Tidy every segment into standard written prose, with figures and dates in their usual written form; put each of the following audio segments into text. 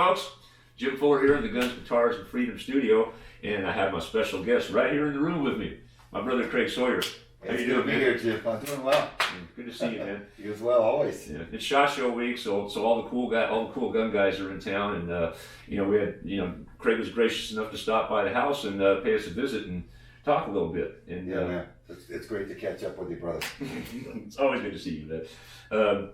folks. Jim Fuller here in the Guns, Guitars, and Freedom Studio, and I have my special guest right here in the room with me, my brother Craig Sawyer. How you doing, man? Here, Jim. I'm doing well. Good to see you, man. You as well, always. Yeah, it's SHOT Show week, so all the cool gun guys are in town, and we had Craig was gracious enough to stop by the house and pay us a visit and talk a little bit. And yeah, man, it's great to catch up with you, brother. It's always good to see you, man.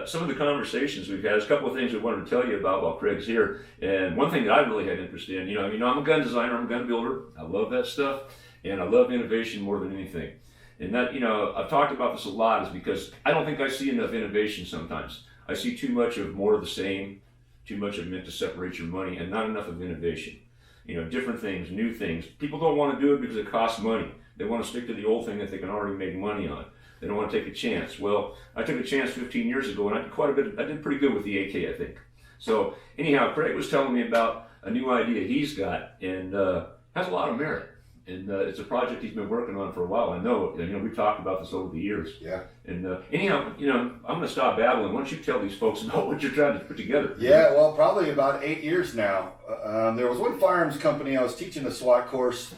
Some of the conversations we've had, there's a couple of things we wanted to tell you about while Craig's here, and one thing that I really had interest in, I'm a gun designer, I'm a gun builder, I love that stuff, and I love innovation more than anything. And that, I've talked about this a lot, is because I don't think I see enough innovation sometimes. I see too much of more of the same, too much of meant to separate your money, and not enough of innovation. Different things, new things. People don't want to do it because it costs money. They want to stick to the old thing that they can already make money on. They don't want to take a chance. Well, I took a chance 15 years ago, and I did pretty good with the AK, I think. So anyhow, Craig was telling me about a new idea he's got, and has a lot of merit. And it's a project he's been working on for a while. I know, we've talked about this over the years. Yeah. And anyhow, I'm going to stop babbling. Why don't you tell these folks about what you're trying to put together? Yeah, well, probably about 8 years now. There was one firearms company. I was teaching a SWAT course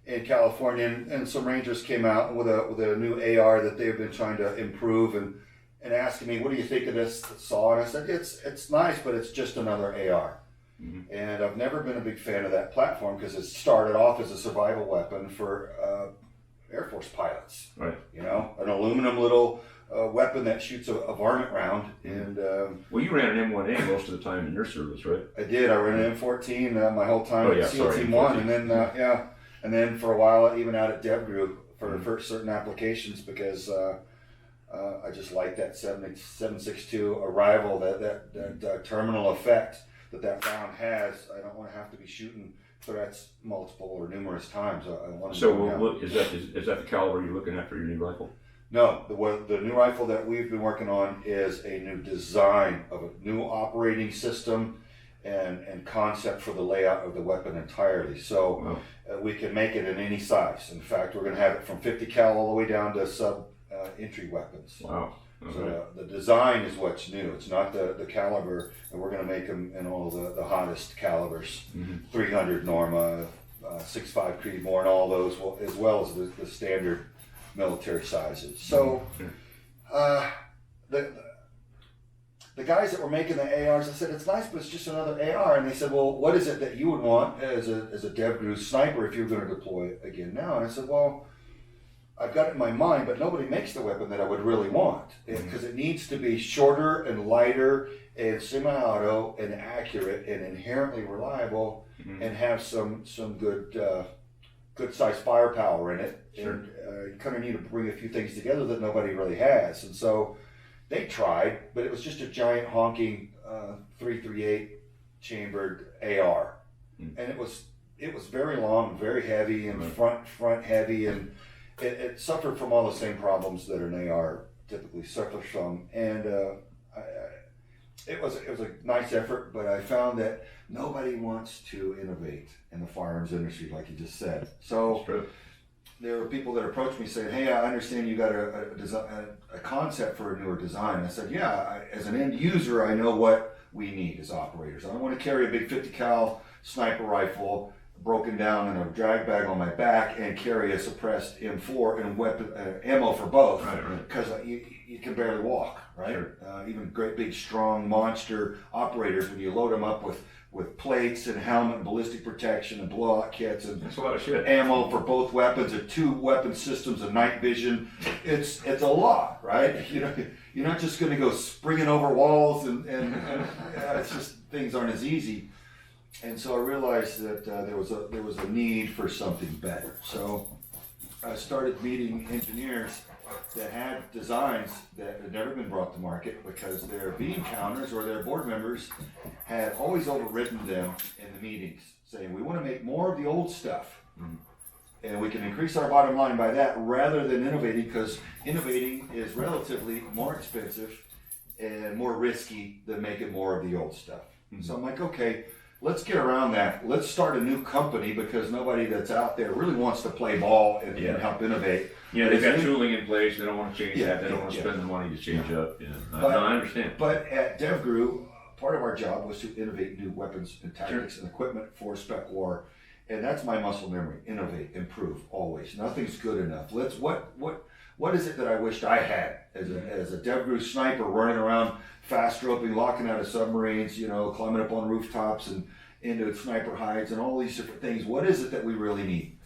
in California, and some Rangers came out with a new AR that they've been trying to improve, and asking me, what do you think of this saw? And I said, it's nice, but it's just another AR. Mm-hmm. And I've never been a big fan of that platform because it started off as a survival weapon for Air Force pilots. Right. An aluminum little weapon that shoots a varmint round. And well, you ran an M1A most of the time in your service, right? I did. I ran an M14 my whole time at SEAL Team 1, and then and then for a while even out at DevGroup for certain applications, because I just like that 7.62 arrival, that terminal effect that round has. I don't want to have to be shooting threats multiple or numerous times. I want to. So is that the caliber you're looking at for your new rifle? No, the new rifle that we've been working on is a new design of a new operating system and concept for the layout of the weapon entirely. So we can make it in any size. In fact, we're going to have it from 50 cal all the way down to sub entry weapons. Wow. Okay. So the design is what's new. It's not the caliber, and we're going to make them in all the hottest calibers. Mm-hmm. 300 Norma, 6.5 Creedmoor, and all those, as well as the standard military sizes. So the guys that were making the ARs, I said, it's nice, but it's just another AR. And they said, well, what is it that you would want as a DevGroup sniper if you're going to deploy it again now? And I said, well, I've got it in my mind, but nobody makes the weapon that I would really want, because it needs to be shorter and lighter and semi-auto and accurate and inherently reliable, and have some good size firepower in it. Sure. And you kind of need to bring a few things together that nobody really has. And so they tried, but it was just a giant honking 338 chambered AR, and it was very long, very heavy, and front heavy, and it suffered from all the same problems that an AR typically suffers from. And it was a nice effort, but I found that nobody wants to innovate in the firearms industry, like you just said. So there were people that approached me saying, hey, I understand you got a concept for a newer design. And I said, yeah, as an end user, I know what we need as operators. I don't want to carry a big 50 cal sniper rifle broken down in a drag bag on my back and carry a suppressed M4 and weapon ammo for both, because you can barely walk, right? Sure. Even great big strong monster operators, when you load them up with plates and helmet and ballistic protection and blowout kits and that's a lot of shit. Ammo for both weapons and 2 weapon systems and night vision, it's a lot, right? You're not just going to go springing over walls and it's just, things aren't as easy. And so I realized that there was a need for something better. So I started meeting engineers that had designs that had never been brought to market, because their bean counters or their board members had always overridden them in the meetings, saying, we want to make more of the old stuff. Mm-hmm. And we can increase our bottom line by that rather than innovating, because innovating is relatively more expensive and more risky than making more of the old stuff. Mm-hmm. So I'm like, okay, let's get around that. Let's start a new company, because nobody that's out there really wants to play ball and help innovate. Yeah, they've got tooling in place. They don't want to change that. They don't want to spend the money to change up. Yeah, I understand. But at DevGroup, part of our job was to innovate new weapons and tactics and equipment for spec war. And that's my muscle memory: innovate, improve, always. Nothing's good enough. What is it that I wished I had as a Dev Group sniper running around, fast roping, locking out of submarines, climbing up on rooftops and into sniper hides and all these different things? What is it that we really need,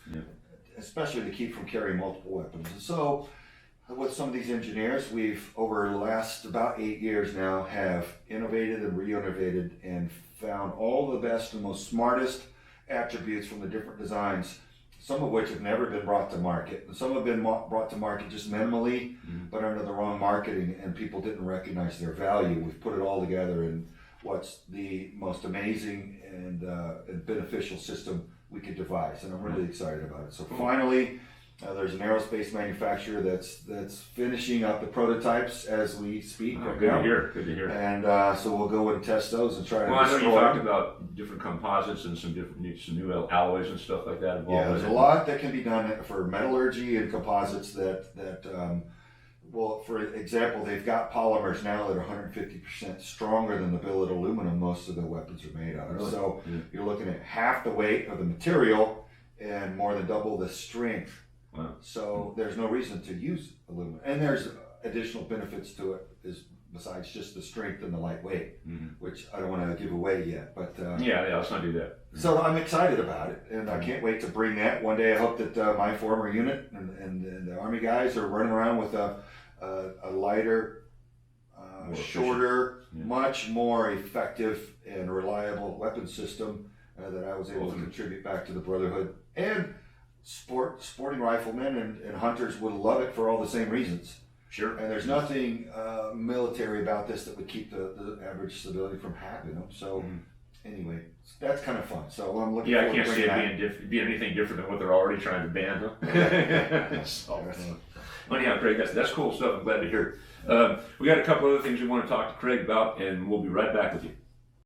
especially to keep from carrying multiple weapons? And so, with some of these engineers, we've over the last about 8 years now have innovated and re-innovated and found all the best and most smartest attributes from the different designs, some of which have never been brought to market, and some have been brought to market just minimally, but under the wrong marketing, and people didn't recognize their value. We've put it all together in what's the most amazing and beneficial system we could devise, and I'm really excited about it. So finally, there's an aerospace manufacturer that's finishing up the prototypes as we speak. Good to hear. Good to hear. And so we'll go and test those and try to. Well, I know you talked about different composites and some new alloys and stuff like that involved. Yeah, there's a lot that can be done for metallurgy and composites well, for example, they've got polymers now that are 150% stronger than the billet aluminum most of the weapons are made of. Really? So you're looking at half the weight of the material and more than double the strength. Wow. So there's no reason to use aluminum, and there's additional benefits to it besides just the strength and the lightweight, which I don't want to give away yet. But yeah, let's not do that. So I'm excited about it, and I can't wait to bring that one day. I hope that my former unit and the Army guys are running around with a lighter, shorter, much more effective and reliable weapon system that I was able to contribute back to the Brotherhood. And sporting riflemen and hunters would love it for all the same reasons. Sure. And there's nothing military about this that would keep the average civilian from having them. So anyway, that's kind of fun. So I'm looking forward to I can't see it being anything different than what they're already trying to ban. So, anyhow, Craig, that's cool stuff. I'm glad to hear. We got a couple other things we want to talk to Craig about, and we'll be right back with you.